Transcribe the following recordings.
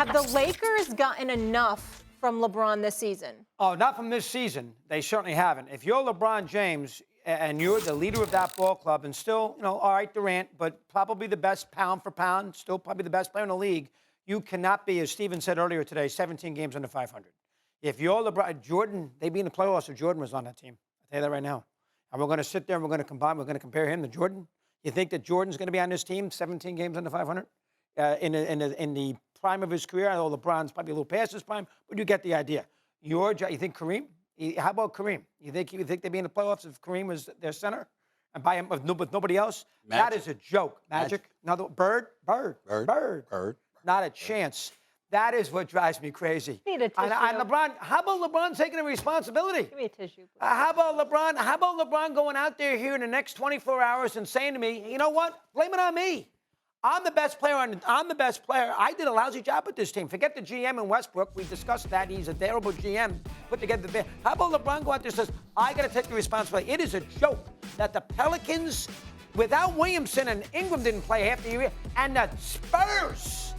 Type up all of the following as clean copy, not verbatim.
Have the Lakers gotten enough from LeBron this season? Oh, not from this season. They certainly haven't. If you're LeBron James and you're the leader of that ball club and still, all right, Durant, but probably the best pound for pound, still probably the best player in the league, you cannot be, as Steven said earlier today, 17 games under 500. If you're LeBron, Jordan, they'd be in the playoffs if Jordan was on that team. I'll tell you that right now. And we're going to sit there and we're going to compare him to Jordan. You think that Jordan's going to be on this team 17 games under 500 in the prime of his career? I know LeBron's probably a little past his prime, but you get the idea. You think Kareem? How about Kareem? You think they'd be in the playoffs if Kareem was their center and by him with nobody else? Magic. That is a joke. Magic. Another Bird. Not a chance. That is what drives me crazy. Need a tissue. And LeBron, how about LeBron taking the responsibility? Give me a tissue. How about LeBron going out there here in the next 24 hours and saying to me, you know what? Blame it on me. I'm the best player. I'm the best player. I did a lousy job with this team. Forget the GM in Westbrook. We discussed that. He's a terrible GM. Put together the. How about LeBron go out there and says, I got to take the responsibility. It is a joke that the Pelicans, without Williamson and Ingram didn't play half the year, and the Spurs,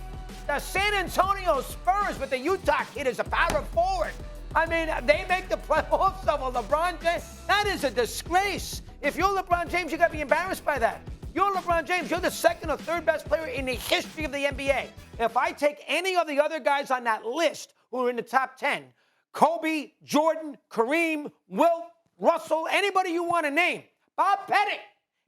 the San Antonio Spurs with the Utah kid as a power forward. I mean, they make the playoffs of LeBron James. That is a disgrace. If you're LeBron James, you got to be embarrassed by that. You're LeBron James. You're the second or third best player in the history of the NBA. If I take any of the other guys on that list who are in the top 10, Kobe, Jordan, Kareem, Wilt, Russell, anybody you want to name, Bob Pettit,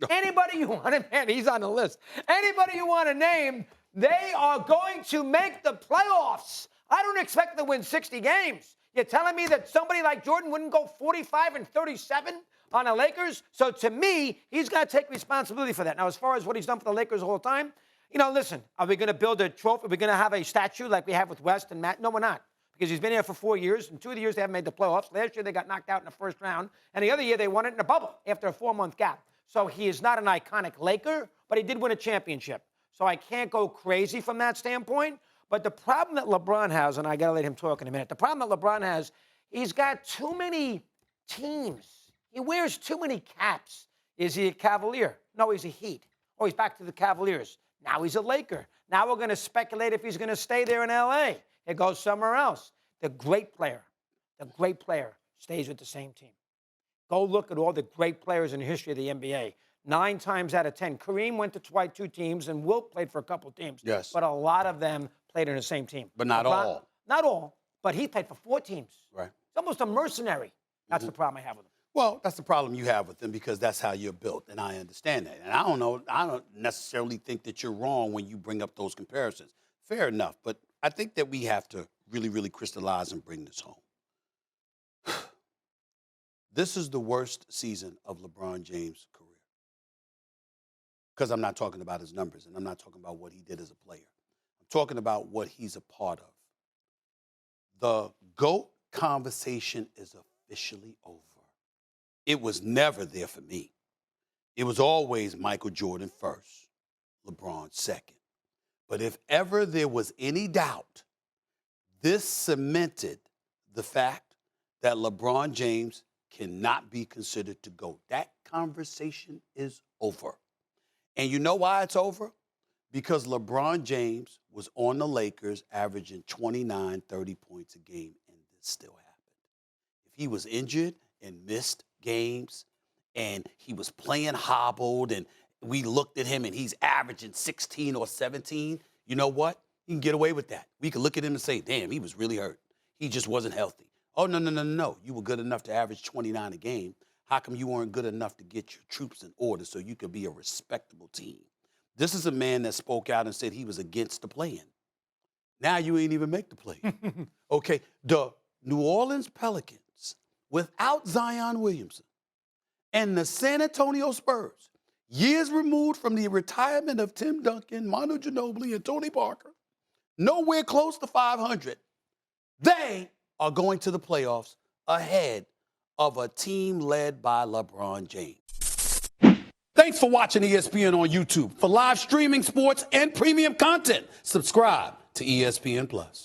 anybody you want to name, he's on the list. Anybody you want to name, they are going to make the playoffs. I don't expect them to win 60 games. You're telling me that somebody like Jordan wouldn't go 45 and 37 on the Lakers? So to me, he's got to take responsibility for that. Now, as far as what he's done for the Lakers the whole time, listen, are we going to build a trophy? Are we going to have a statue like we have with West and Matt? No, we're not. Because he's been here for 4 years, and 2 of the years they haven't made the playoffs. Last year they got knocked out in the first round, and the other year they won it in a bubble after a 4-month gap. So he is not an iconic Laker, but he did win a championship. So I can't go crazy from that standpoint. But the problem that LeBron has, and I got to let him talk in a minute, the problem that LeBron has, he's got too many teams. He wears too many caps. Is he a Cavalier? No, he's a Heat. Oh, he's back to the Cavaliers. Now he's a Laker. Now we're going to speculate if he's going to stay there in L.A. It goes somewhere else. The great player stays with the same team. Go look at all the great players in the history of the NBA. 9 times out of 10. Kareem went to 2 teams, and Wilt played for a couple teams. Yes. But a lot of them played in the same team. But not all. Not all. But he played for 4 teams. Right. It's almost a mercenary. That's the problem I have with him. Well, that's the problem you have with him because that's how you're built, and I understand that. And I don't necessarily think that you're wrong when you bring up those comparisons. Fair enough, but I think that we have to really, really crystallize and bring this home. This is the worst season of LeBron James' career. Because I'm not talking about his numbers, and I'm not talking about what he did as a player. I'm talking about what he's a part of. The GOAT conversation is officially over. It was never there for me. It was always Michael Jordan first, LeBron second. But if ever there was any doubt, this cemented the fact that LeBron James cannot be considered to GOAT. That conversation is over. And you know why it's over? Because LeBron James was on the Lakers averaging 29, 30 points a game, and this still happened. If he was injured and missed games and he was playing hobbled and we looked at him and he's averaging 16 or 17, you know what? You can get away with that. We can look at him and say, damn, he was really hurt. He just wasn't healthy. Oh, no. You were good enough to average 29 a game. How come you weren't good enough to get your troops in order so you could be a respectable team? This is a man that spoke out and said he was against the play-in. Now you ain't even make the play-in. Okay, the New Orleans Pelicans, without Zion Williamson, and the San Antonio Spurs, years removed from the retirement of Tim Duncan, Manu Ginobili, and Tony Parker, nowhere close to 500, they are going to the playoffs ahead of a team led by LeBron James. Thanks for watching ESPN on YouTube. For live streaming sports and premium content, subscribe to ESPN+.